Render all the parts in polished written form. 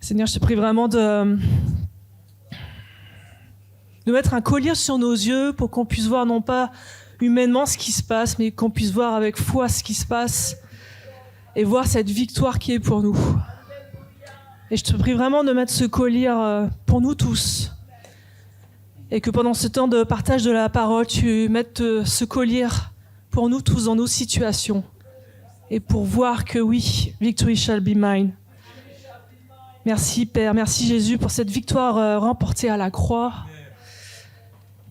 Seigneur, je te prie vraiment de mettre un collier sur nos yeux pour qu'on puisse voir non pas humainement ce qui se passe, mais qu'on puisse voir avec foi ce qui se passe et voir cette victoire qui est pour nous. Et je te prie vraiment de mettre ce collier pour nous tous. Et que pendant ce temps de partage de la parole, tu mettes ce collier pour nous tous dans nos situations. Et pour voir que oui, victory shall be mine. Merci Père, merci Jésus pour cette victoire remportée à la croix.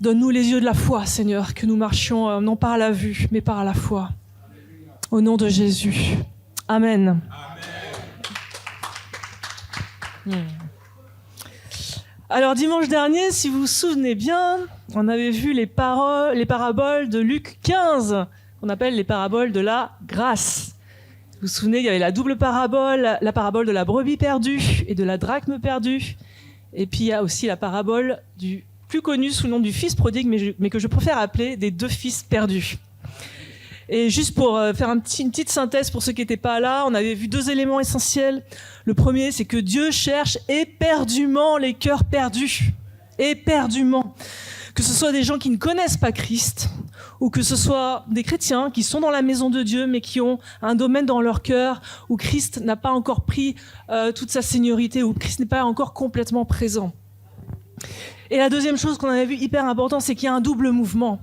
Donne-nous les yeux de la foi, Seigneur, que nous marchions non par la vue, mais par la foi. Au nom de Jésus. Amen. Alors dimanche dernier, si vous vous souvenez bien, on avait vu les paraboles de Luc 15, qu'on appelle les paraboles de la grâce. Vous vous souvenez, il y avait la double parabole, la parabole de la brebis perdue et de la drachme perdue. Et puis il y a aussi la parabole du plus connu sous le nom du fils prodigue, mais que je préfère appeler des deux fils perdus. Et juste pour faire une petite synthèse pour ceux qui n'étaient pas là, on avait vu deux éléments essentiels. Le premier, c'est que Dieu cherche éperdument les cœurs perdus. Éperdument. Que ce soit des gens qui ne connaissent pas Christ, ou que ce soit des chrétiens qui sont dans la maison de Dieu, mais qui ont un domaine dans leur cœur où Christ n'a pas encore pris toute sa seigneurie, où Christ n'est pas encore complètement présent. Et la deuxième chose qu'on avait vu hyper important, c'est qu'il y a un double mouvement.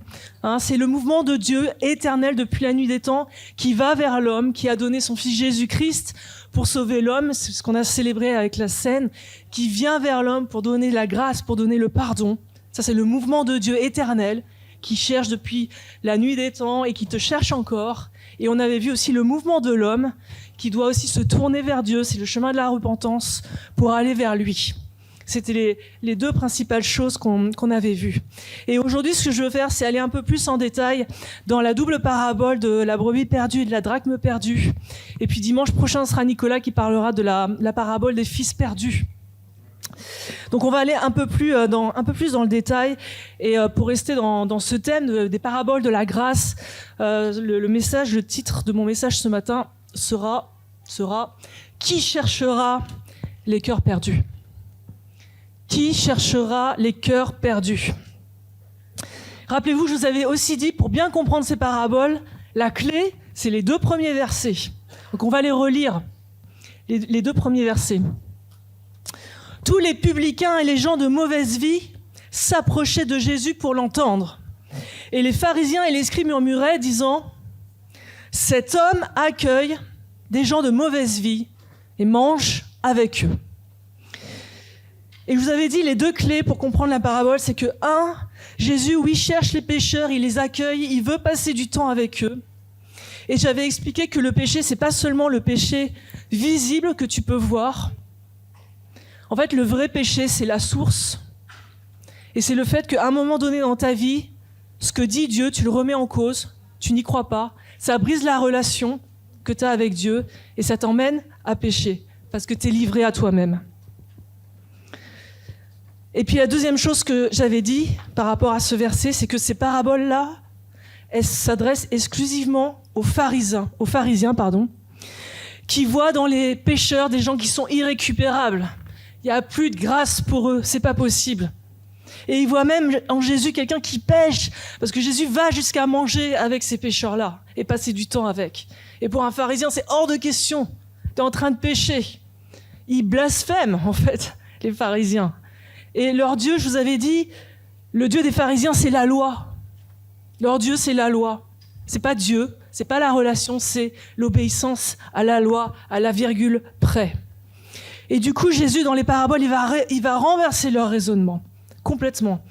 C'est le mouvement de Dieu éternel depuis la nuit des temps qui va vers l'homme, qui a donné son fils Jésus-Christ pour sauver l'homme, c'est ce qu'on a célébré avec la scène, qui vient vers l'homme pour donner la grâce, pour donner le pardon. Ça, c'est le mouvement de Dieu éternel qui cherche depuis la nuit des temps et qui te cherche encore. Et on avait vu aussi le mouvement de l'homme qui doit aussi se tourner vers Dieu, c'est le chemin de la repentance pour aller vers lui. C'était les deux principales choses qu'on avait vues. Et aujourd'hui, ce que je veux faire, c'est aller un peu plus en détail dans la double parabole de la brebis perdue et de la drachme perdue. Et puis dimanche prochain, ce sera Nicolas qui parlera de la parabole des fils perdus. Donc on va aller un peu plus dans le détail. Et pour rester dans ce thème des paraboles de la grâce, le titre de mon message ce matin sera « Qui cherchera les cœurs perdus ?» Qui cherchera les cœurs perdus? Rappelez-vous, je vous avais aussi dit, pour bien comprendre ces paraboles, la clé, c'est les deux premiers versets. Donc on va les relire, les deux premiers versets. Tous les publicains et les gens de mauvaise vie s'approchaient de Jésus pour l'entendre. Et les pharisiens et les scribes murmuraient, disant « Cet homme accueille des gens de mauvaise vie et mange avec eux. » Et je vous avais dit, les deux clés pour comprendre la parabole, c'est que, Jésus, oui, cherche les pécheurs, il les accueille, il veut passer du temps avec eux. Et j'avais expliqué que le péché, c'est pas seulement le péché visible que tu peux voir. En fait, le vrai péché, c'est la source. Et c'est le fait qu'à un moment donné dans ta vie, ce que dit Dieu, tu le remets en cause, tu n'y crois pas, ça brise la relation que tu as avec Dieu et ça t'emmène à pécher parce que tu es livré à toi-même. Et puis la deuxième chose que j'avais dit par rapport à ce verset, c'est que ces paraboles-là, elles s'adressent exclusivement aux pharisiens, qui voient dans les pécheurs des gens qui sont irrécupérables. Il n'y a plus de grâce pour eux, c'est pas possible. Et ils voient même en Jésus quelqu'un qui pêche, parce que Jésus va jusqu'à manger avec ces pécheurs-là et passer du temps avec. Et pour un pharisien, c'est hors de question. Tu es en train de pécher. Ils blasphèment, en fait, les pharisiens. Et leur Dieu, je vous avais dit, le Dieu des pharisiens, c'est la loi. Leur Dieu, c'est la loi. C'est pas Dieu, c'est pas la relation, c'est l'obéissance à la loi, à la virgule près. Et du coup, Jésus, dans les paraboles, il va renverser leur raisonnement, complètement.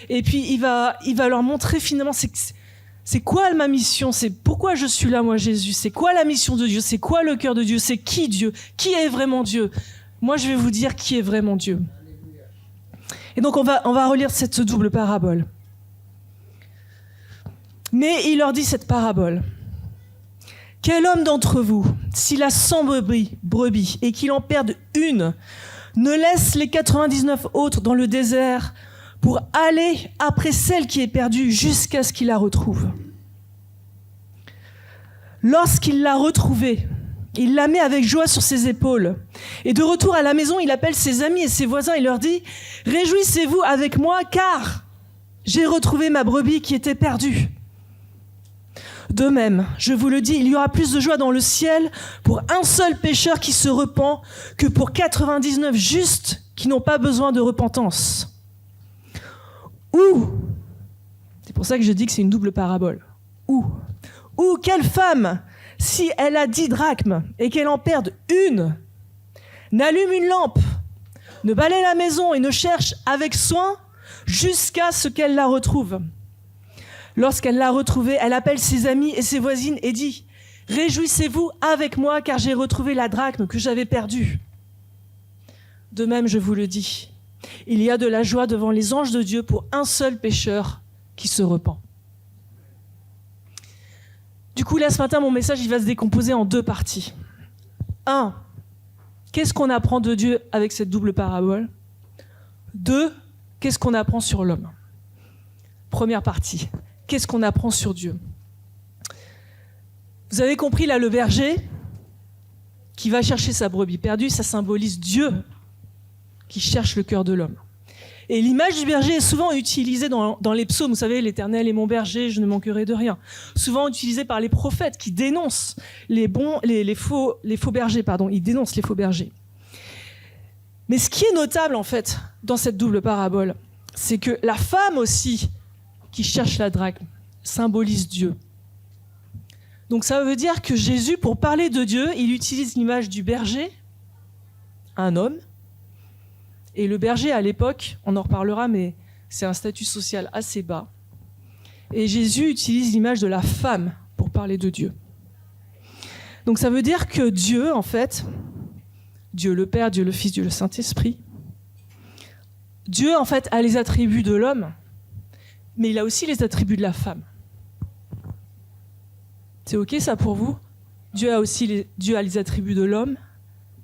Et puis, il va leur montrer finalement, c'est quoi ma mission? C'est pourquoi je suis là, moi, Jésus? C'est quoi la mission de Dieu? C'est quoi le cœur de Dieu? C'est qui Dieu? Qui est vraiment Dieu? Moi, je vais vous dire qui est vraiment Dieu. Et donc, on va relire cette double parabole. Mais il leur dit cette parabole. « Quel homme d'entre vous, s'il a 100 brebis et qu'il en perde une, ne laisse les 99 autres dans le désert pour aller après celle qui est perdue jusqu'à ce qu'il la retrouve. Lorsqu'il l'a retrouvée, Il la met avec joie sur ses épaules. Et de retour à la maison, il appelle ses amis et ses voisins et leur dit « Réjouissez-vous avec moi, car j'ai retrouvé ma brebis qui était perdue. » De même, je vous le dis, il y aura plus de joie dans le ciel pour un seul pécheur qui se repent que pour 99 justes qui n'ont pas besoin de repentance. Ou, c'est pour ça que je dis que c'est une double parabole, ou quelle femme, si elle a 10 drachmes et qu'elle en perde une, n'allume une lampe, ne balaie la maison et ne cherche avec soin jusqu'à ce qu'elle la retrouve. Lorsqu'elle l'a retrouvée, elle appelle ses amis et ses voisines et dit « Réjouissez-vous avec moi, car j'ai retrouvé la drachme que j'avais perdue. » De même, je vous le dis, il y a de la joie devant les anges de Dieu pour un seul pécheur qui se repent. Du coup, là, ce matin, mon message, il va se décomposer en 2 parties. 1, qu'est-ce qu'on apprend de Dieu avec cette double parabole ? 2, qu'est-ce qu'on apprend sur l'homme ? Première partie. Qu'est-ce qu'on apprend sur Dieu ? Vous avez compris, là, le berger qui va chercher sa brebis perdue, ça symbolise Dieu qui cherche le cœur de l'homme. Et l'image du berger est souvent utilisée dans les psaumes. Vous savez, l'Éternel est mon berger, je ne manquerai de rien. Souvent utilisée par les prophètes qui dénoncent les faux bergers. Ils dénoncent les faux bergers. Mais ce qui est notable, en fait, dans cette double parabole, c'est que la femme aussi qui cherche la drachme symbolise Dieu. Donc ça veut dire que Jésus, pour parler de Dieu, il utilise l'image du berger, un homme, et le berger à l'époque, on en reparlera, mais c'est un statut social assez bas. Et Jésus utilise l'image de la femme pour parler de Dieu. Donc ça veut dire que Dieu, en fait, Dieu le Père, Dieu le Fils, Dieu le Saint-Esprit, Dieu, en fait, a les attributs de l'homme, mais il a aussi les attributs de la femme. C'est OK ça pour vous ? Dieu a les attributs de l'homme,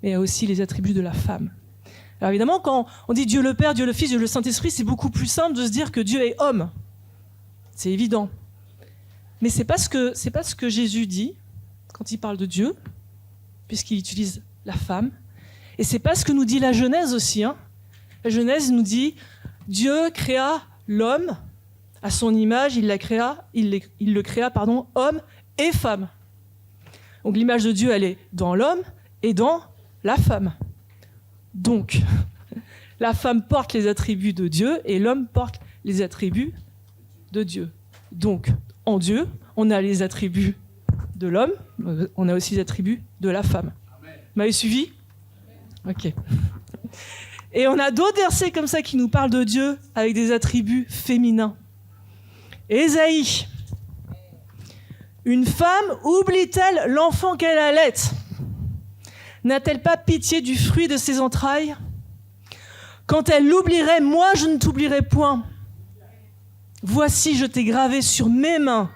mais il a aussi les attributs de la femme. Alors évidemment, quand on dit Dieu le Père, Dieu le Fils, Dieu le Saint-Esprit, c'est beaucoup plus simple de se dire que Dieu est homme. C'est évident. Mais c'est pas ce que Jésus dit quand il parle de Dieu, puisqu'il utilise la femme. Et c'est pas ce que nous dit la Genèse aussi. La Genèse nous dit Dieu créa l'homme à son image, il le créa, homme et femme. Donc l'image de Dieu, elle est dans l'homme et dans la femme. Donc, la femme porte les attributs de Dieu et l'homme porte les attributs de Dieu. Donc, en Dieu, on a les attributs de l'homme, on a aussi les attributs de la femme. Vous m'avez suivi ? Ok. Et on a d'autres versets comme ça qui nous parlent de Dieu avec des attributs féminins. Ésaïe. Une femme oublie-t-elle l'enfant qu'elle allait ? N'a-t-elle pas pitié du fruit de ses entrailles ? Quand elle l'oublierait, moi je ne t'oublierai point. Voici, je t'ai gravé sur mes mains.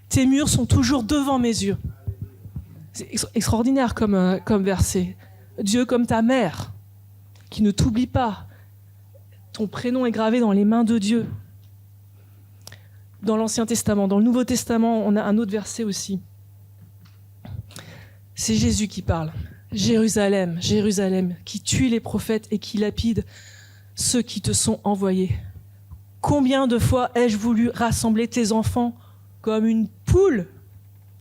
Tes murs sont toujours devant mes yeux. C'est extraordinaire comme verset. Dieu comme ta mère, qui ne t'oublie pas. Ton prénom est gravé dans les mains de Dieu. Dans l'Ancien Testament, dans le Nouveau Testament, on a un autre verset aussi. C'est Jésus qui parle. Jérusalem, Jérusalem, qui tue les prophètes et qui lapide ceux qui te sont envoyés. Combien de fois ai-je voulu rassembler tes enfants comme une poule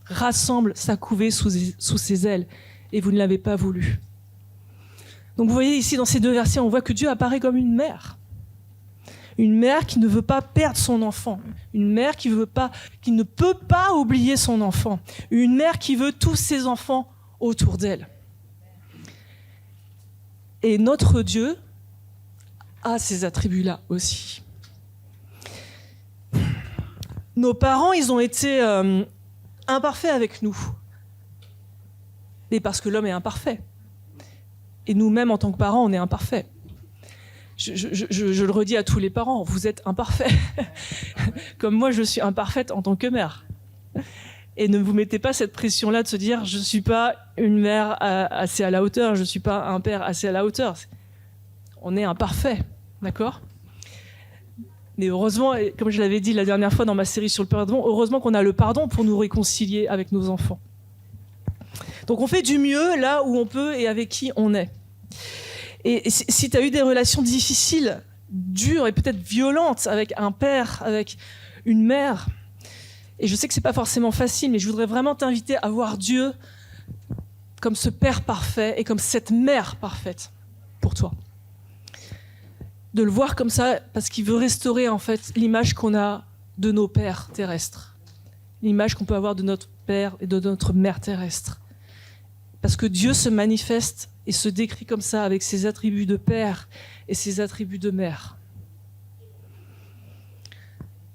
rassemble sa couvée sous ses ailes, et vous ne l'avez pas voulu. Donc vous voyez ici dans ces 2 versets, on voit que Dieu apparaît comme une mère. Une mère qui ne veut pas perdre son enfant. Une mère qui ne peut pas oublier son enfant. Une mère qui veut tous ses enfants autour d'elle. Et notre Dieu a ces attributs-là aussi. Nos parents, ils ont été imparfaits avec nous. Mais parce que l'homme est imparfait. Et nous-mêmes, en tant que parents, on est imparfaits. Je le redis à tous les parents, vous êtes imparfaits. Comme moi, je suis imparfaite en tant que mère. Et ne vous mettez pas cette pression-là de se dire « je ne suis pas une mère assez à la hauteur, je ne suis pas un père assez à la hauteur ». On est imparfait, d'accord ? Mais heureusement, et comme je l'avais dit la dernière fois dans ma série sur le pardon, heureusement qu'on a le pardon pour nous réconcilier avec nos enfants. Donc on fait du mieux là où on peut et avec qui on est. Et si tu as eu des relations difficiles, dures et peut-être violentes avec un père, avec une mère, et je sais que c'est pas forcément facile, mais je voudrais vraiment t'inviter à voir Dieu comme ce père parfait et comme cette mère parfaite pour toi. De le voir comme ça parce qu'il veut restaurer en fait l'image qu'on a de nos pères terrestres, l'image qu'on peut avoir de notre père et de notre mère terrestre. Parce que Dieu se manifeste et se décrit comme ça avec ses attributs de père et ses attributs de mère.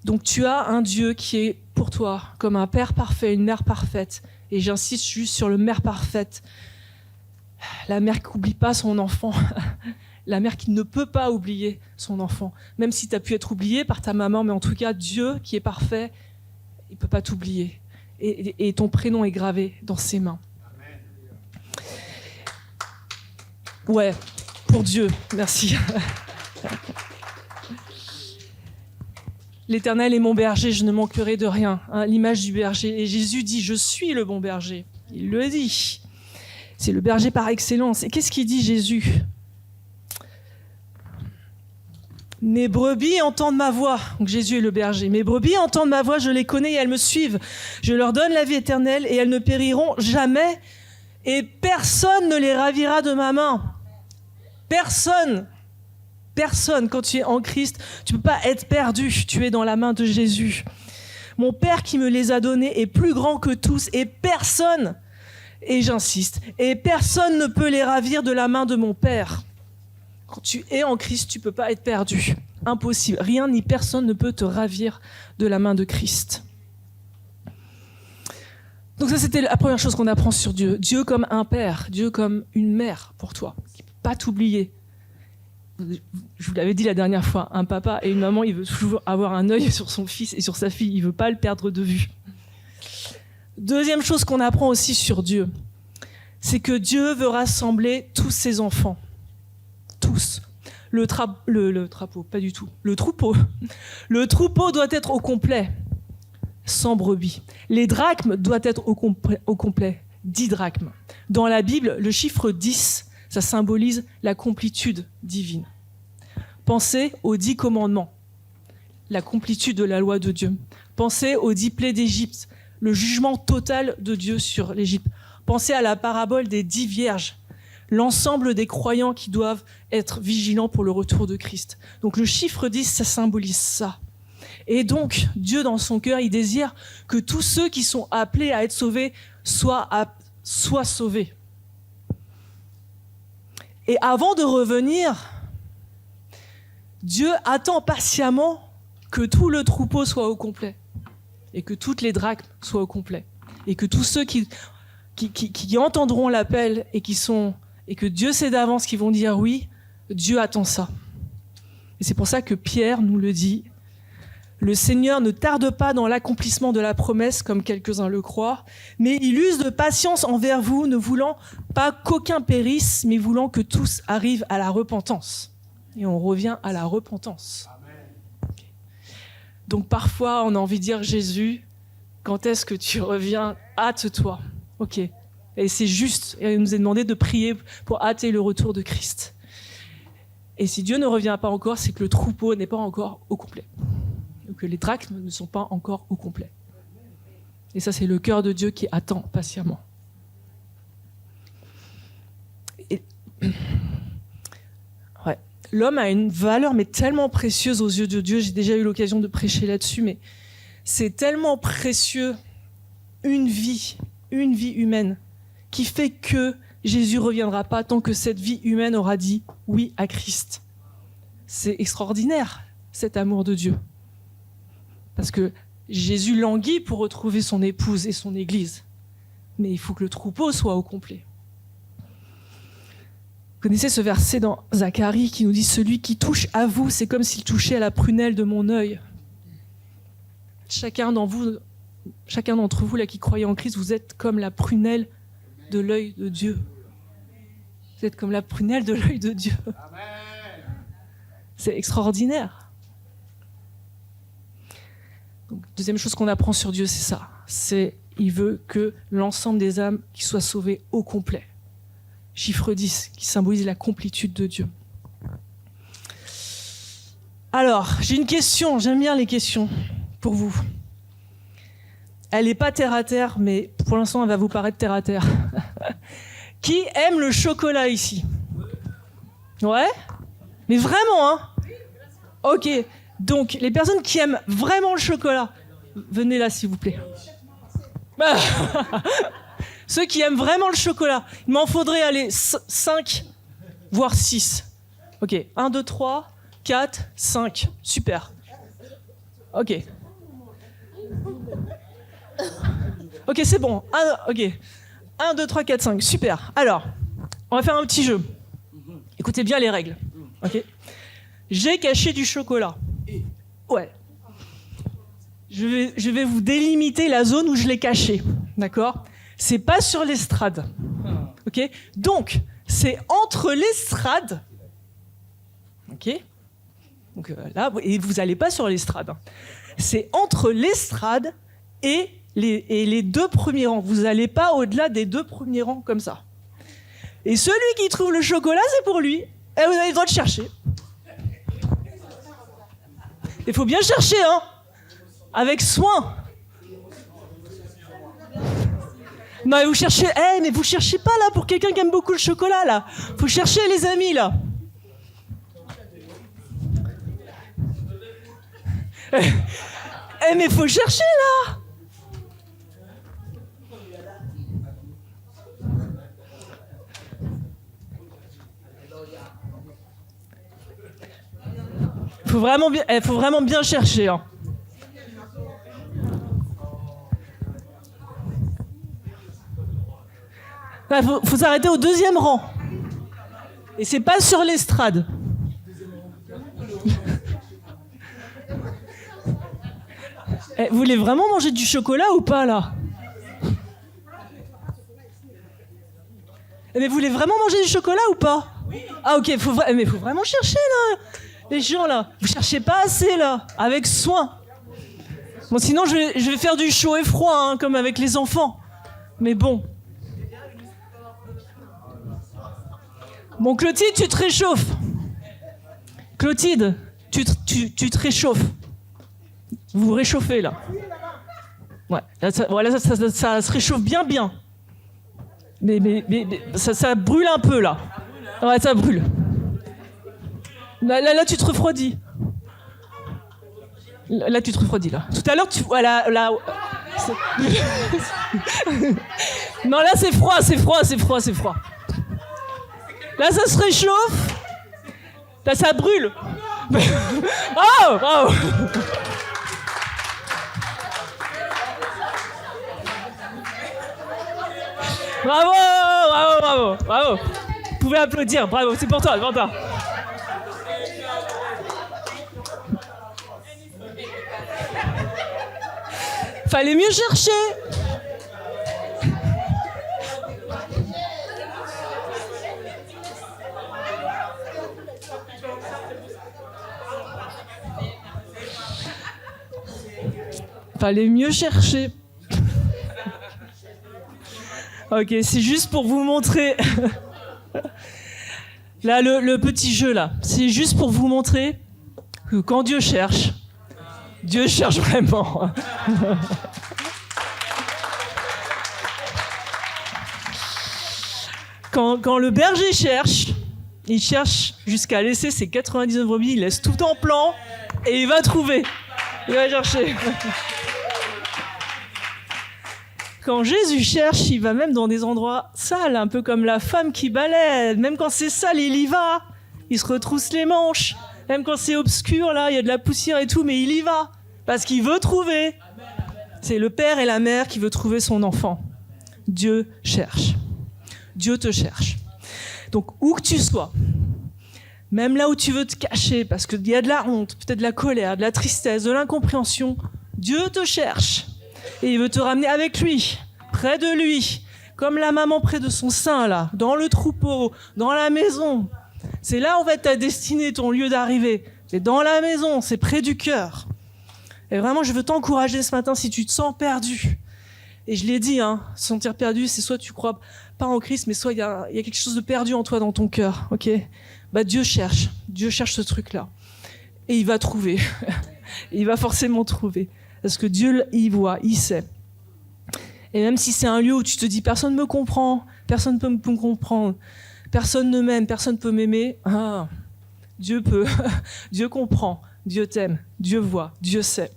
Donc tu as un Dieu qui est pour toi comme un père parfait, une mère parfaite. Et j'insiste juste sur le mère parfaite. La mère qui n'oublie pas son enfant. La mère qui ne peut pas oublier son enfant. Même si tu as pu être oublié par ta maman, mais en tout cas, Dieu qui est parfait, il ne peut pas t'oublier. Et ton prénom est gravé dans ses mains. Ouais, pour Dieu, merci. L'Éternel est mon berger, je ne manquerai de rien. Hein, l'image du berger. Et Jésus dit, je suis le bon berger. Il le dit. C'est le berger par excellence. Et qu'est-ce qu'il dit Jésus ? Mes brebis entendent ma voix. Donc Jésus est le berger. Mes brebis entendent ma voix, je les connais et elles me suivent. Je leur donne la vie éternelle et elles ne périront jamais. Et personne ne les ravira de ma main. Personne. Personne, quand tu es en Christ, tu ne peux pas être perdu, tu es dans la main de Jésus. Mon Père qui me les a donnés est plus grand que tous et personne, et j'insiste, et personne ne peut les ravir de la main de mon Père. Quand tu es en Christ, tu ne peux pas être perdu. Impossible. Rien ni personne ne peut te ravir de la main de Christ. Donc ça, c'était la première chose qu'on apprend sur Dieu. Dieu comme un père, Dieu comme une mère pour toi, qui ne peut pas t'oublier. Je vous l'avais dit la dernière fois, un papa et une maman, il veut toujours avoir un œil sur son fils et sur sa fille, il veut pas le perdre de vue. Deuxième chose qu'on apprend aussi sur Dieu, c'est que Dieu veut rassembler tous ses enfants. Tous. Le troupeau, pas du tout. Le troupeau doit être au complet, sans brebis. Les drachmes doivent être au complet, 10 drachmes. Dans la Bible, le chiffre 10, ça symbolise la complétude divine. Pensez aux 10 commandements, la complétude de la loi de Dieu. Pensez aux 10 plaies d'Égypte, le jugement total de Dieu sur l'Égypte. Pensez à la parabole des 10 vierges, l'ensemble des croyants qui doivent être vigilants pour le retour de Christ. Donc le chiffre 10, ça symbolise ça. Et donc, Dieu, dans son cœur, il désire que tous ceux qui sont appelés à être sauvés soient sauvés. Et avant de revenir, Dieu attend patiemment que tout le troupeau soit au complet et que toutes les drachmes soient au complet et que tous ceux qui entendront l'appel et que Dieu sait d'avance qu'ils vont dire oui, Dieu attend ça. Et c'est pour ça que Pierre nous le dit. Le Seigneur ne tarde pas dans l'accomplissement de la promesse, comme quelques-uns le croient, mais il use de patience envers vous, ne voulant pas qu'aucun périsse, mais voulant que tous arrivent à la repentance. Et on revient à la repentance. Okay. Donc parfois, on a envie de dire, Jésus, quand est-ce que tu reviens ? Hâte-toi. Ok. Et c'est juste. Et il nous est demandé de prier pour hâter le retour de Christ. Et si Dieu ne revient pas encore, c'est que le troupeau n'est pas encore au complet. Que les drachmes ne sont pas encore au complet. Et ça, c'est le cœur de Dieu qui attend patiemment. Ouais. L'homme a une valeur, mais tellement précieuse aux yeux de Dieu. J'ai déjà eu l'occasion de prêcher là-dessus, mais c'est tellement précieux, une vie humaine, qui fait que Jésus ne reviendra pas tant que cette vie humaine aura dit oui à Christ. C'est extraordinaire, cet amour de Dieu. Parce que Jésus languit pour retrouver son épouse et son église. Mais il faut que le troupeau soit au complet. Vous connaissez ce verset dans Zacharie qui nous dit « Celui qui touche à vous, c'est comme s'il touchait à la prunelle de mon œil. » Chacun d'entre vous là, qui croyez en Christ, vous êtes comme la prunelle de l'œil de Dieu. Vous êtes comme la prunelle de l'œil de Dieu. C'est extraordinaire. Donc, deuxième chose qu'on apprend sur Dieu, c'est ça. C'est il veut que l'ensemble des âmes qui soient sauvées au complet. Chiffre 10, qui symbolise la complétude de Dieu. Alors, j'ai une question, j'aime bien les questions pour vous. Elle n'est pas terre à terre, mais pour l'instant, elle va vous paraître terre à terre. Qui aime le chocolat ici? Ouais? Mais vraiment, hein? Ok, donc les personnes qui aiment vraiment le chocolat, venez là s'il vous plaît. Ceux qui aiment vraiment le chocolat, il m'en faudrait aller 5, voire 6. Ok, 1, 2, 3, 4, 5. Super. Ok. Ok, c'est bon. Ok. 1, 2, 3, 4, 5. Super. Alors, on va faire un petit jeu. Écoutez bien les règles. Ok. J'ai caché du chocolat. Ouais. Je vais vous délimiter la zone où je l'ai caché. D'accord? C'est pas sur l'estrade. Ok? Donc, c'est entre l'estrade. Ok? Donc là, et vous n'allez pas sur l'estrade. C'est entre l'estrade et les 2 premiers rangs. Vous n'allez pas au-delà des 2 premiers rangs comme ça. Et celui qui trouve le chocolat, c'est pour lui. Et vous avez le droit de chercher. Il faut bien chercher, hein? Avec soin. Non, mais vous cherchez... mais vous cherchez pas, là, pour quelqu'un qui aime beaucoup le chocolat, là. Faut chercher, les amis, là. Mais faut chercher, là. Faut vraiment bien chercher, hein. Faut s'arrêter au 2e rang. Et c'est pas sur l'estrade. Vous voulez vraiment manger du chocolat ou pas, là? Mais vous voulez vraiment manger du chocolat ou pas? Ah ok, mais faut vraiment chercher, là. Les gens, là. Vous cherchez pas assez, là. Avec soin. Bon, sinon, je vais faire du chaud et froid, hein, comme avec les enfants. Mais bon. Bon, Clotilde, tu te réchauffes. Clotilde, tu te réchauffes. Vous vous réchauffez, là. Ouais, là, ça se réchauffe bien. Mais ça brûle un peu, là. Ouais, ça brûle. Là, tu te refroidis. Là, tu te refroidis, là. Tout à l'heure, voilà, là... Non, là, c'est froid. Là, ça se réchauffe. Là, ça brûle. Oh, oh. Bravo. Vous pouvez applaudir, bravo, c'est pour toi. Fallait mieux chercher. Fallait mieux chercher. Ok, c'est juste pour vous montrer. Là, le petit jeu, là, c'est juste pour vous montrer que quand Dieu cherche vraiment. Quand le berger cherche, il cherche jusqu'à laisser ses 99 brebis, il laisse tout en plan et il va trouver. Il va chercher. Quand Jésus cherche, il va même dans des endroits sales, un peu comme la femme qui balaie. Même quand c'est sale, il y va. Il se retrousse les manches. Même quand c'est obscur, là, il y a de la poussière et tout, mais il y va. Parce qu'il veut trouver. C'est le père et la mère qui veut trouver son enfant. Dieu cherche. Dieu te cherche. Donc, où que tu sois, même là où tu veux te cacher, parce qu'il y a de la honte, peut-être de la colère, de la tristesse, de l'incompréhension, Dieu te cherche. Et il veut te ramener avec lui, près de lui, comme la maman près de son sein, là, dans le troupeau, dans la maison. C'est là, en fait, ta destinée, ton lieu d'arrivée. C'est dans la maison, c'est près du cœur. Et vraiment, je veux t'encourager ce matin, si tu te sens perdu, Et je l'ai dit, se sentir perdu, c'est soit tu crois pas en Christ, mais soit il y a quelque chose de perdu en toi, dans ton cœur. Ok ? Dieu cherche ce truc-là. Et il va trouver. Il va forcément trouver. Parce que Dieu, il voit, il sait. Et même si c'est un lieu où tu te dis, personne ne me comprend, personne ne peut me comprendre, personne ne m'aime, personne ne peut m'aimer, Dieu peut. Dieu comprend, Dieu t'aime, Dieu voit, Dieu sait.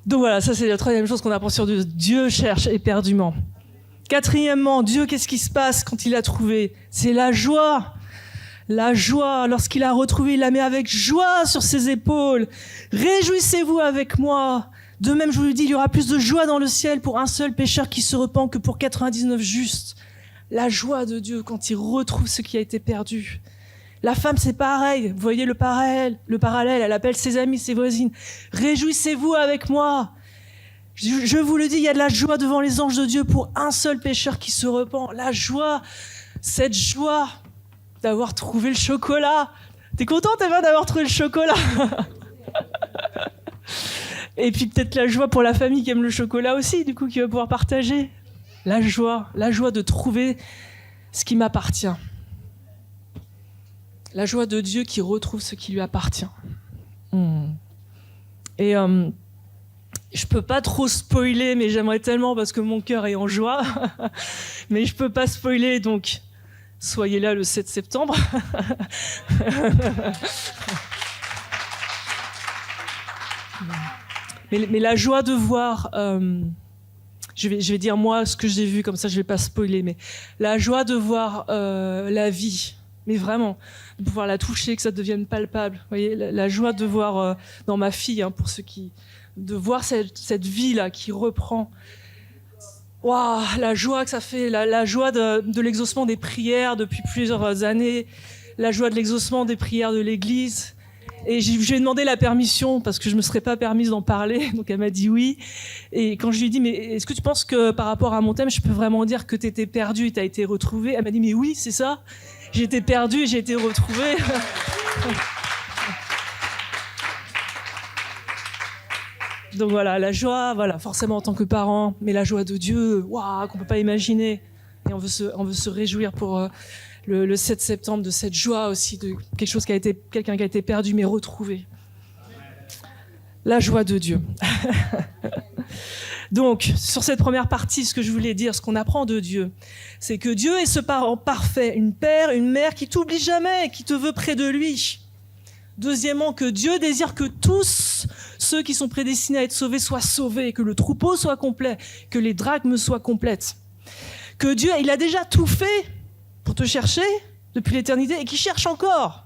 Donc voilà, ça c'est la troisième chose qu'on apprend sur Dieu. Dieu cherche éperdument. Quatrièmement, Dieu, qu'est-ce qui se passe quand il a trouvé ? C'est la joie. La joie, lorsqu'il a retrouvé, il la met avec joie sur ses épaules. Réjouissez-vous avec moi. De même, je vous le dis, il y aura plus de joie dans le ciel pour un seul pécheur qui se repent que pour 99 justes. La joie de Dieu quand il retrouve ce qui a été perdu. La femme, c'est pareil. Vous voyez le parallèle, elle appelle ses amis, ses voisines. Réjouissez-vous avec moi. Je vous le dis, il y a de la joie devant les anges de Dieu pour un seul pécheur qui se repent. La joie, cette joie d'avoir trouvé le chocolat. T'es contente, Eva, d'avoir trouvé le chocolat? Et puis peut-être la joie pour la famille qui aime le chocolat aussi, du coup, qui va pouvoir partager. La joie de trouver ce qui m'appartient. La joie de Dieu qui retrouve ce qui lui appartient. Et je peux pas trop spoiler, mais j'aimerais tellement parce que mon cœur est en joie. Mais je peux pas spoiler, donc soyez là le 7 septembre. Mais la joie de voir, je vais dire moi ce que j'ai vu, comme ça je vais pas spoiler, mais la joie de voir la vie, mais vraiment, de pouvoir la toucher, que ça devienne palpable. Vous voyez, la joie de voir dans ma fille, pour ceux qui, de voir cette vie là qui reprend. Waouh, la joie que ça fait, la joie de l'exaucement des prières depuis plusieurs années, la joie de l'exaucement des prières de l'Église. Et je lui ai demandé la permission parce que je me serais pas permise d'en parler, donc elle m'a dit oui. Et quand je lui ai dit, mais est-ce que tu penses que par rapport à mon thème, je peux vraiment dire que t'étais perdu et t'as été retrouvé? Elle m'a dit, mais oui, c'est ça. J'ai été perdu et j'ai été retrouvé. Donc voilà, la joie, voilà, forcément en tant que parent, mais la joie de Dieu, waouh, qu'on peut pas imaginer. Et on veut se réjouir pour le 7 septembre de cette joie aussi, de quelqu'un qui a été perdu mais retrouvé. La joie de Dieu. Donc, sur cette première partie, ce que je voulais dire, ce qu'on apprend de Dieu, c'est que Dieu est ce parent parfait, une mère qui t'oublie jamais, qui te veut près de lui. Deuxièmement, que Dieu désire que tous ceux qui sont prédestinés à être sauvés soient sauvés, que le troupeau soit complet, que les drachmes soient complètes. Que Dieu, il a déjà tout fait pour te chercher depuis l'éternité et qui cherche encore.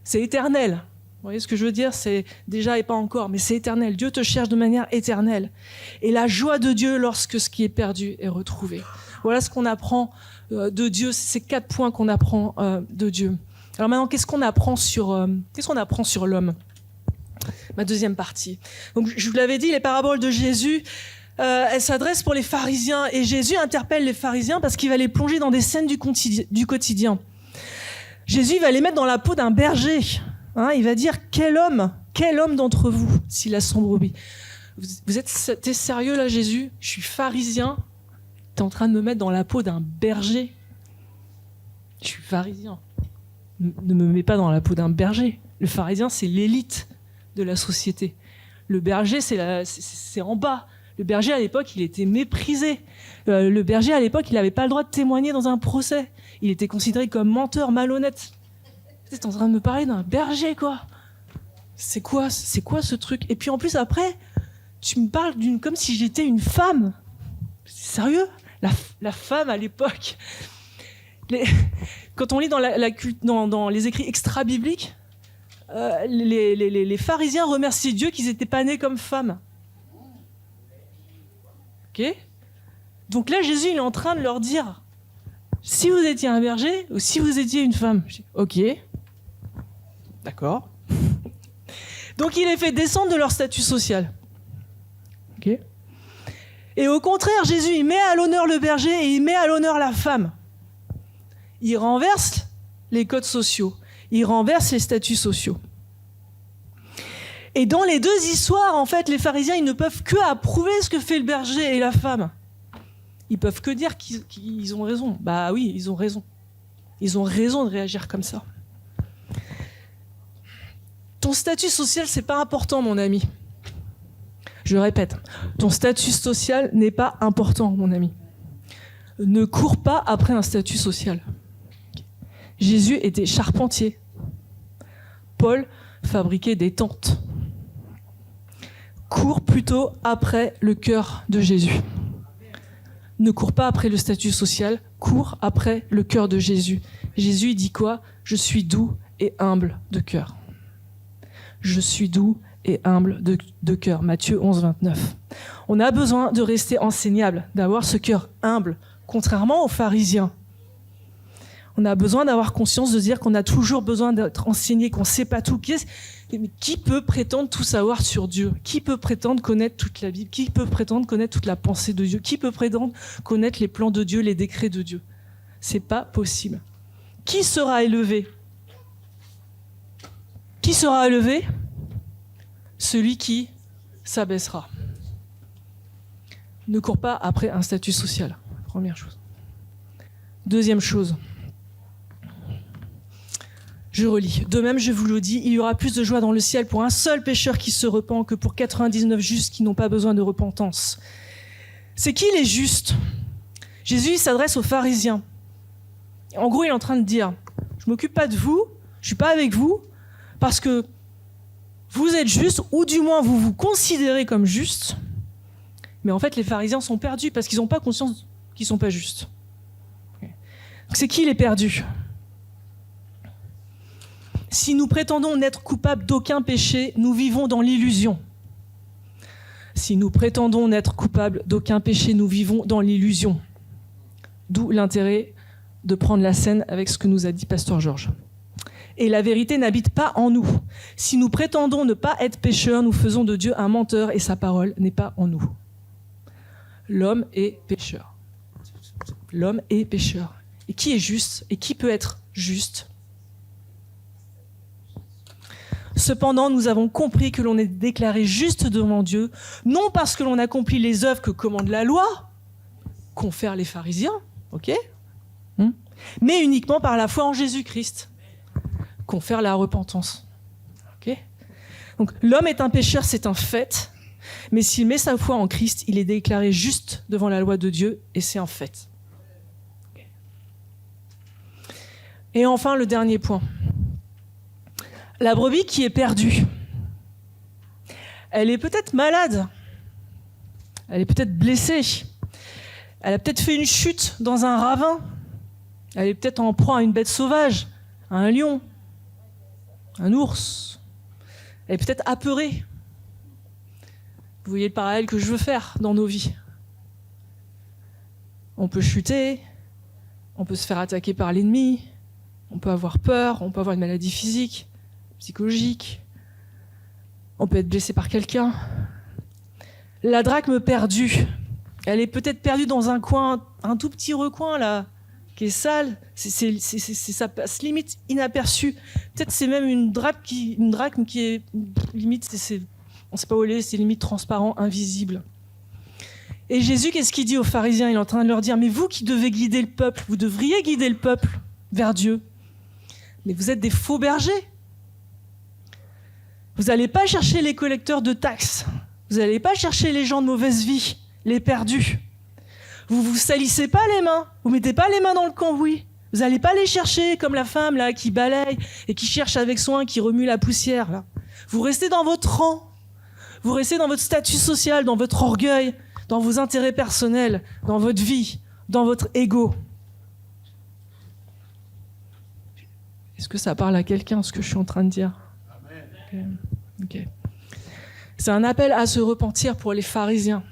C'est éternel. Vous voyez ce que je veux dire? C'est déjà et pas encore, mais c'est éternel. Dieu te cherche de manière éternelle. Et la joie de Dieu lorsque ce qui est perdu est retrouvé. Voilà ce qu'on apprend de Dieu, ces 4 points qu'on apprend de Dieu. Alors maintenant, qu'est-ce qu'on apprend sur l'homme? Ma deuxième partie. Donc, je vous l'avais dit, les paraboles de Jésus, elles s'adressent pour les pharisiens. Et Jésus interpelle les pharisiens parce qu'il va les plonger dans des scènes du quotidien. Jésus va les mettre dans la peau d'un berger. Il va dire, quel homme d'entre vous, s'il a 100 brebis. T'es sérieux là, Jésus? Je suis pharisien. T'es en train de me mettre dans la peau d'un berger? Je suis pharisien. Ne me mets pas dans la peau d'un berger. Le pharisien, c'est l'élite de la société. Le berger, c'est en bas. Le berger, à l'époque, il était méprisé. Le berger, à l'époque, il n'avait pas le droit de témoigner dans un procès. Il était considéré comme menteur, malhonnête. T'es en train de me parler d'un berger, quoi. C'est quoi ce truc? Et puis en plus, après, tu me parles comme si j'étais une femme. C'est sérieux? La femme, à l'époque... Quand on lit dans les écrits extra-bibliques, les pharisiens remerciaient Dieu qu'ils n'étaient pas nés comme femmes. Ok? Donc là, Jésus il est en train de leur dire, si vous étiez un berger ou si vous étiez une femme. Ok, d'accord. Donc il les fait descendre de leur statut social. Ok? Et au contraire, Jésus il met à l'honneur le berger et il met à l'honneur la femme. Il renverse les codes sociaux, il renverse les statuts sociaux. Et dans les deux histoires, en fait, les pharisiens, ils ne peuvent que approuver ce que fait le berger et la femme. Ils peuvent que dire qu'ils ont raison. Bah oui, ils ont raison. Ils ont raison de réagir comme ça. Ton statut social, c'est pas important, mon ami. Je répète, ton statut social n'est pas important, mon ami. Ne cours pas après un statut social. Jésus était charpentier. Paul fabriquait des tentes. Cours plutôt après le cœur de Jésus. Ne cours pas après le statut social, cours après le cœur de Jésus. Jésus dit quoi ? Je suis doux et humble de cœur. Je suis doux et humble de cœur. Matthieu 11, 29. On a besoin de rester enseignable, d'avoir ce cœur humble, contrairement aux pharisiens. On a besoin d'avoir conscience de dire qu'on a toujours besoin d'être enseigné, qu'on ne sait pas tout. Mais qui peut prétendre tout savoir sur Dieu ? Qui peut prétendre connaître toute la Bible ? Qui peut prétendre connaître toute la pensée de Dieu ? Qui peut prétendre connaître les plans de Dieu, les décrets de Dieu ? C'est pas possible. Qui sera élevé ? Qui sera élevé ? Celui qui s'abaissera. Ne cours pas après un statut social. Première chose. Deuxième chose. Je relis. De même, je vous le dis, il y aura plus de joie dans le ciel pour un seul pécheur qui se repent que pour 99 justes qui n'ont pas besoin de repentance. C'est qui les justes ? Jésus s'adresse aux pharisiens. En gros, il est en train de dire, je m'occupe pas de vous, je suis pas avec vous, parce que vous êtes justes, ou du moins vous vous considérez comme justes, mais en fait les pharisiens sont perdus parce qu'ils n'ont pas conscience qu'ils sont pas justes. Donc, c'est qui les perdus ? Si nous prétendons n'être coupables d'aucun péché, nous vivons dans l'illusion. Si nous prétendons n'être coupables d'aucun péché, nous vivons dans l'illusion. D'où l'intérêt de prendre la scène avec ce que nous a dit Pasteur Georges. Et la vérité n'habite pas en nous. Si nous prétendons ne pas être pécheurs, nous faisons de Dieu un menteur et sa parole n'est pas en nous. L'homme est pécheur. L'homme est pécheur. Et qui est juste ? Et qui peut être juste ? Cependant, nous avons compris que l'on est déclaré juste devant Dieu, non parce que l'on accomplit les œuvres que commande la loi, confèrent les pharisiens, ok ? Mais uniquement par la foi en Jésus-Christ, confère la repentance. Ok ? Donc l'homme est un pécheur, c'est un fait, mais s'il met sa foi en Christ, il est déclaré juste devant la loi de Dieu, et c'est un fait. Okay. Et enfin, le dernier point. La brebis qui est perdue, elle est peut-être malade, elle est peut-être blessée, elle a peut-être fait une chute dans un ravin, elle est peut-être en proie à une bête sauvage, à un lion, un ours, elle est peut-être apeurée. Vous voyez le parallèle que je veux faire dans nos vies. On peut chuter, on peut se faire attaquer par l'ennemi, on peut avoir peur, on peut avoir une maladie physique, psychologique, on peut être blessé par quelqu'un. La drachme perdue, elle est peut-être perdue dans un coin, un tout petit recoin là, qui est sale, ça passe limite inaperçu. Peut-être c'est même une drachme qui est limite, on ne sait pas où elle est, c'est limite transparent, invisible. Et Jésus, qu'est-ce qu'il dit aux pharisiens ? Il est en train de leur dire, mais vous qui devez guider le peuple, vous devriez guider le peuple vers Dieu. Mais vous êtes des faux bergers. Vous n'allez pas chercher les collecteurs de taxes. Vous n'allez pas chercher les gens de mauvaise vie, les perdus. Vous vous salissez pas les mains. Vous mettez pas les mains dans le cambouis. Vous n'allez pas les chercher comme la femme là qui balaye et qui cherche avec soin, qui remue la poussière. Là. Vous restez dans votre rang. Vous restez dans votre statut social, dans votre orgueil, dans vos intérêts personnels, dans votre vie, dans votre ego. Est-ce que ça parle à quelqu'un, ce que je suis en train de dire ? Okay. C'est un appel à se repentir pour les pharisiens,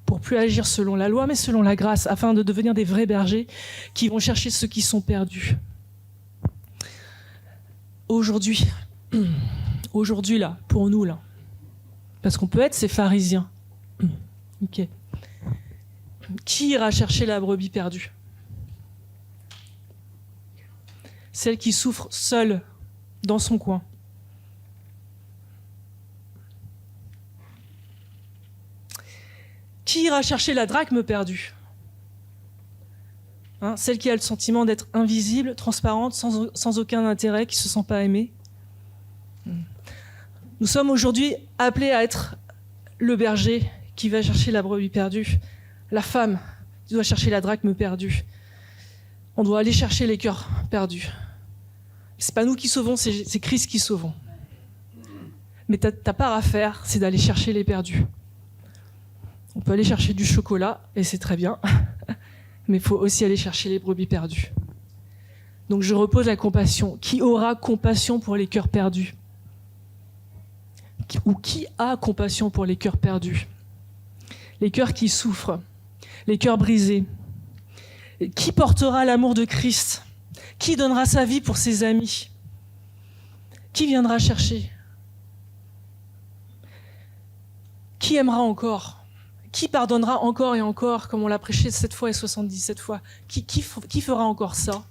pour plus agir selon la loi, mais selon la grâce, afin de devenir des vrais bergers qui vont chercher ceux qui sont perdus. Aujourd'hui là, pour nous là, parce qu'on peut être ces pharisiens. Ok. Qui ira chercher la brebis perdue ? Celle qui souffre seule dans son coin. Qui ira chercher la drachme perdue ? Celle qui a le sentiment d'être invisible, transparente, sans aucun intérêt, qui ne se sent pas aimée. Nous sommes aujourd'hui appelés à être le berger qui va chercher la brebis perdue, la femme qui doit chercher la drachme perdue. On doit aller chercher les cœurs perdus. C'est pas nous qui sauvons, c'est Christ qui sauvons. Mais ta part à faire, c'est d'aller chercher les perdus. On peut aller chercher du chocolat, et c'est très bien, mais il faut aussi aller chercher les brebis perdues. Donc je repose la compassion. Qui aura compassion pour les cœurs perdus ? Ou qui a compassion pour les cœurs perdus ? Les cœurs qui souffrent, les cœurs brisés. Qui portera l'amour de Christ ? Qui donnera sa vie pour ses amis ? Qui viendra chercher ? Qui aimera encore ? Qui pardonnera encore et encore, comme on l'a prêché 7 fois et 77 fois ? Qui fera encore ça ?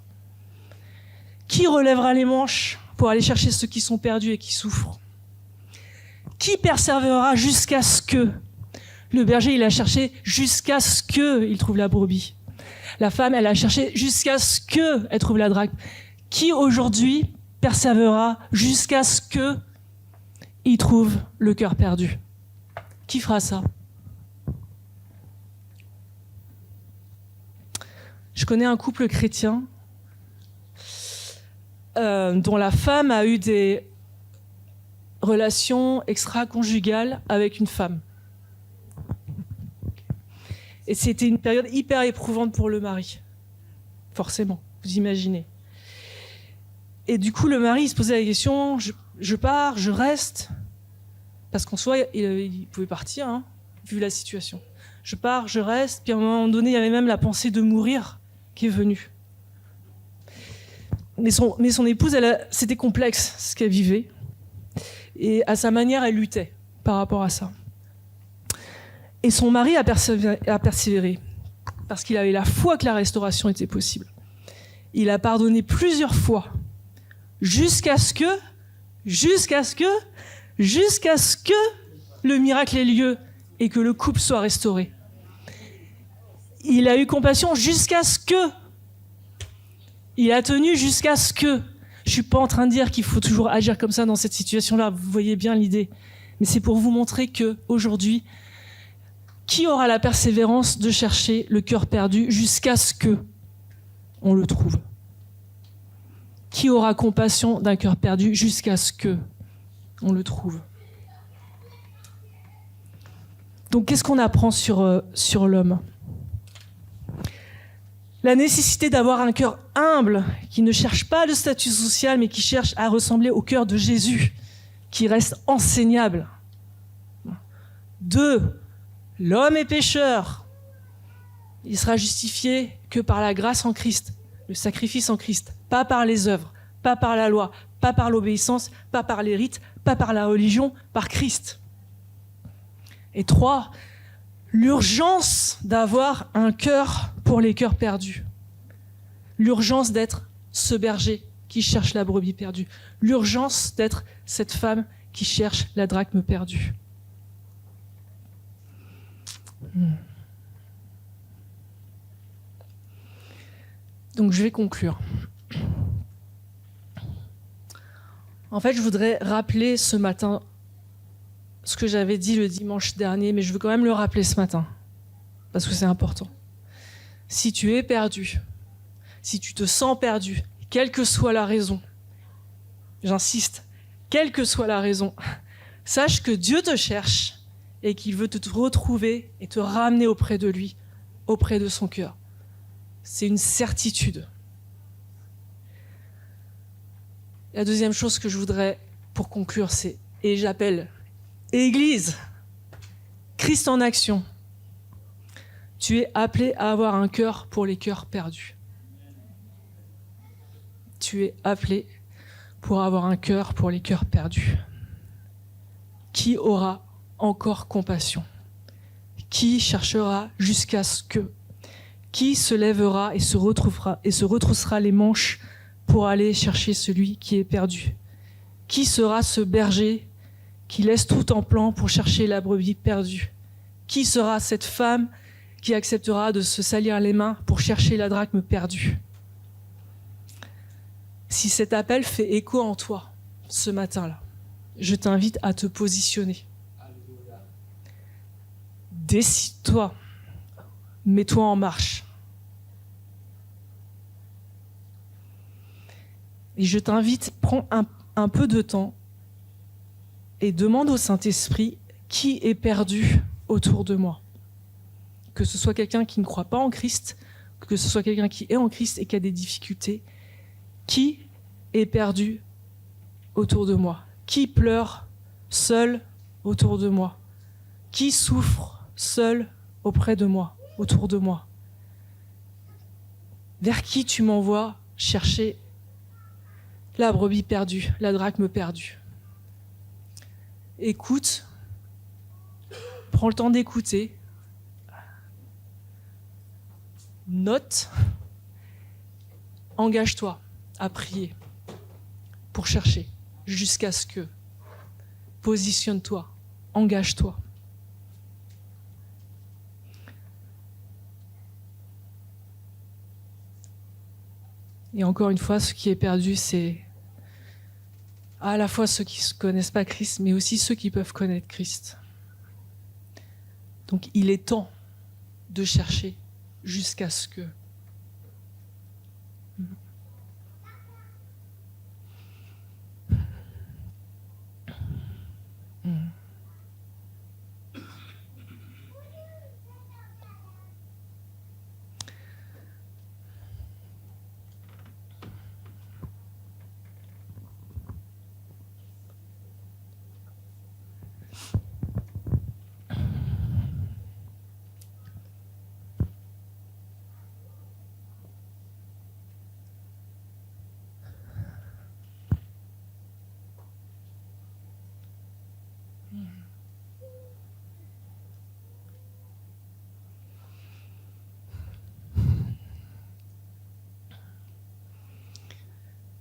Qui relèvera les manches pour aller chercher ceux qui sont perdus et qui souffrent ? Qui persévérera jusqu'à ce que ? Le berger, il a cherché jusqu'à ce qu'il trouve la brebis. La femme, elle a cherché jusqu'à ce qu'elle trouve la drachme. Qui aujourd'hui persévérera jusqu'à ce qu'il trouve le cœur perdu ? Qui fera ça ? Je connais un couple chrétien dont la femme a eu des relations extra-conjugales avec une femme. Et c'était une période hyper éprouvante pour le mari. Forcément, vous imaginez. Et du coup, le mari il se posait la question, je pars, je reste. Parce qu'en soi, il pouvait partir, vu la situation. Je pars, je reste. Puis à un moment donné, il y avait même la pensée de mourir qui est venue. Mais son épouse, c'était complexe ce qu'elle vivait. Et à sa manière, elle luttait par rapport à ça. Et son mari a persévéré parce qu'il avait la foi que la restauration était possible. Il a pardonné plusieurs fois jusqu'à ce que le miracle ait lieu et que le couple soit restauré. Il a eu compassion jusqu'à ce que. Il a tenu jusqu'à ce que. Je suis pas en train de dire qu'il faut toujours agir comme ça dans cette situation-là. Vous voyez bien l'idée. Mais c'est pour vous montrer que aujourd'hui, qui aura la persévérance de chercher le cœur perdu jusqu'à ce que on le trouve ? Qui aura compassion d'un cœur perdu jusqu'à ce que on le trouve ? Donc, qu'est-ce qu'on apprend sur l'homme ? La nécessité d'avoir un cœur humble, qui ne cherche pas le statut social, mais qui cherche à ressembler au cœur de Jésus, qui reste enseignable. 2, l'homme est pécheur. Il sera justifié que par la grâce en Christ, le sacrifice en Christ, pas par les œuvres, pas par la loi, pas par l'obéissance, pas par les rites, pas par la religion, par Christ. Et 3, l'urgence d'avoir un cœur pour les cœurs perdus. L'urgence d'être ce berger qui cherche la brebis perdue. L'urgence d'être cette femme qui cherche la drachme perdue. Donc je vais conclure. En fait, je voudrais rappeler ce matin ce que j'avais dit le dimanche dernier, mais je veux quand même le rappeler ce matin, parce que c'est important. Si tu es perdu, si tu te sens perdu, quelle que soit la raison, j'insiste, quelle que soit la raison, sache que Dieu te cherche et qu'il veut te retrouver et te ramener auprès de lui, auprès de son cœur. C'est une certitude. La deuxième chose que je voudrais, pour conclure, c'est, et j'appelle Église, Christ en action, tu es appelé à avoir un cœur pour les cœurs perdus. Tu es appelé pour avoir un cœur pour les cœurs perdus. Qui aura encore compassion ? Qui cherchera jusqu'à ce que ? Qui se lèvera et se retroussera les manches pour aller chercher celui qui est perdu ? Qui sera ce berger qui laisse tout en plan pour chercher la brebis perdue, Qui sera cette femme qui acceptera de se salir les mains pour chercher la drachme perdue? Si cet appel fait écho en toi ce matin-là, je t'invite à te positionner. Décide-toi, mets-toi en marche. Et je t'invite, prends un peu de temps et demande au Saint-Esprit qui est perdu autour de moi. Que ce soit quelqu'un qui ne croit pas en Christ, que ce soit quelqu'un qui est en Christ et qui a des difficultés. Qui est perdu autour de moi? Qui pleure seul autour de moi? Qui souffre seul auprès de moi, autour de moi? Vers qui tu m'envoies chercher la brebis perdue, la drachme perdue? Écoute, prends le temps d'écouter, note, engage-toi à prier pour chercher jusqu'à ce que, positionne-toi, engage-toi. Et encore une fois, ce qui est perdu, c'est à la fois ceux qui ne connaissent pas Christ, mais aussi ceux qui peuvent connaître Christ. Donc il est temps de chercher jusqu'à ce que...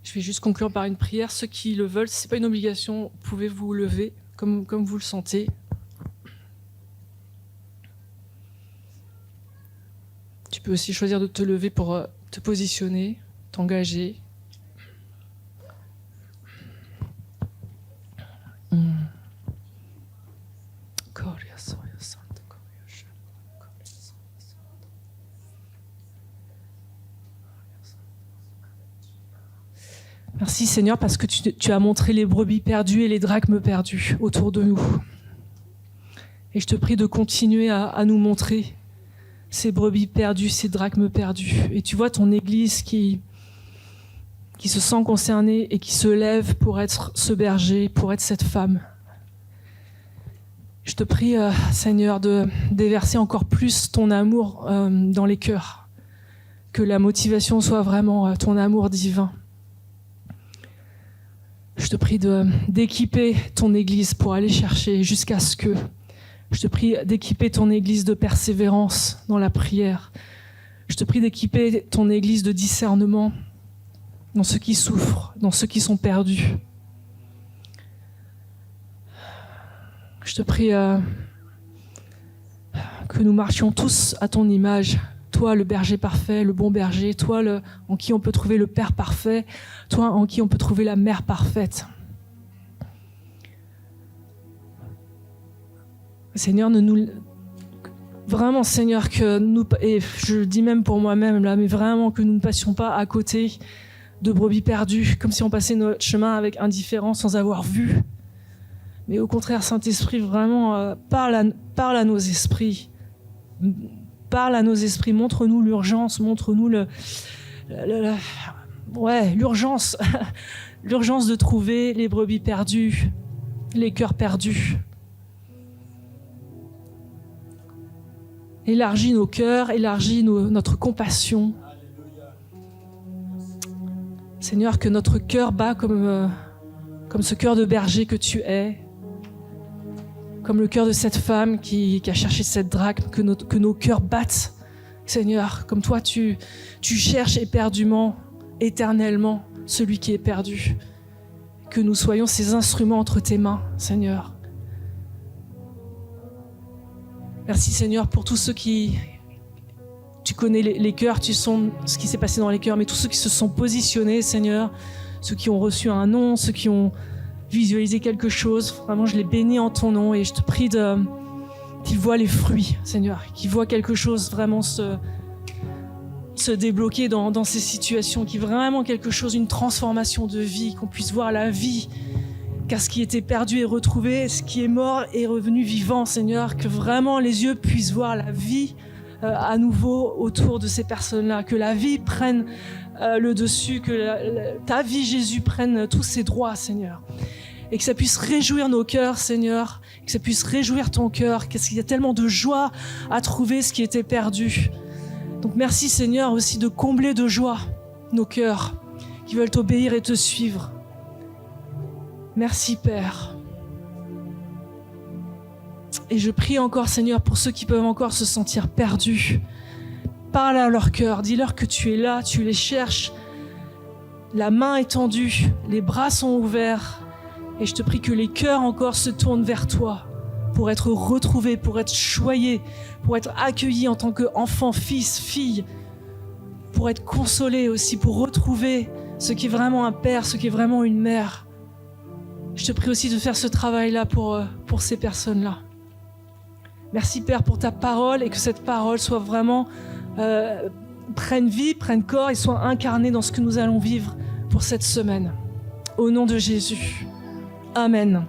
Je vais juste conclure par une prière. Ceux qui le veulent, ce n'est pas une obligation, vous pouvez vous lever comme vous le sentez. Tu peux aussi choisir de te lever pour te positionner, t'engager. Merci Seigneur parce que tu as montré les brebis perdues et les drachmes perdues autour de nous. Et je te prie de continuer à nous montrer ces brebis perdues, ces drachmes perdus. Et tu vois ton Église qui se sent concernée et qui se lève pour être ce berger, pour être cette femme. Je te prie, Seigneur, de déverser encore plus ton amour dans les cœurs. Que la motivation soit vraiment ton amour divin. Je te prie d'équiper ton Église pour aller chercher jusqu'à ce que... Je te prie d'équiper ton Église de persévérance dans la prière. Je te prie d'équiper ton Église de discernement dans ceux qui souffrent, dans ceux qui sont perdus. Je te prie que nous marchions tous à ton image. Toi, le berger parfait, le bon berger, toi en qui on peut trouver le Père parfait, toi en qui on peut trouver la Mère parfaite. Seigneur, vraiment Seigneur, que nous, et je le dis même pour moi-même là, mais vraiment que nous ne passions pas à côté de brebis perdues, comme si on passait notre chemin avec indifférence sans avoir vu. Mais au contraire, Saint-Esprit, vraiment, parle à nos esprits. Parle à nos esprits, montre-nous l'urgence, montre-nous l'urgence, l'urgence de trouver les brebis perdues, les cœurs perdus. Élargis nos cœurs, élargis notre compassion. Seigneur, que notre cœur bat comme ce cœur de berger que tu es, comme le cœur de cette femme qui a cherché cette drachme, que nos cœurs battent, Seigneur, comme toi tu cherches éperdument, éternellement, celui qui est perdu. Que nous soyons ces instruments entre tes mains, Seigneur. Merci Seigneur pour tous ceux qui... Tu connais les cœurs, tu sens ce qui s'est passé dans les cœurs, mais tous ceux qui se sont positionnés, Seigneur, ceux qui ont reçu un nom, ceux qui ont visualisé quelque chose, vraiment je les bénis en ton nom et je te prie qu'ils voient les fruits, Seigneur, qu'ils voient quelque chose vraiment se débloquer dans ces situations, qu'il y ait vraiment quelque chose, une transformation de vie, qu'on puisse voir la vie, car ce qui était perdu est retrouvé, ce qui est mort est revenu vivant, Seigneur, que vraiment les yeux puissent voir la vie à nouveau autour de ces personnes-là, que la vie prenne le dessus, que ta vie, Jésus, prenne tous ses droits, Seigneur. Et que ça puisse réjouir nos cœurs, Seigneur, que ça puisse réjouir ton cœur, parce qu'il y a tellement de joie à trouver ce qui était perdu. Donc merci, Seigneur, aussi de combler de joie nos cœurs qui veulent t'obéir et te suivre. Merci, Père. Et je prie encore, Seigneur, pour ceux qui peuvent encore se sentir perdus. Parle à leur cœur, dis-leur que tu es là, tu les cherches. La main est tendue, les bras sont ouverts. Et je te prie que les cœurs encore se tournent vers toi pour être retrouvés, pour être choyés, pour être accueillis en tant qu'enfants, fils, filles, pour être consolés aussi, pour retrouver ce qui est vraiment un père, ce qui est vraiment une mère. Je te prie aussi de faire ce travail-là pour ces personnes-là. Merci Père pour ta parole et que cette parole soit vraiment prenne vie, prenne corps et soit incarnée dans ce que nous allons vivre pour cette semaine. Au nom de Jésus. Amen.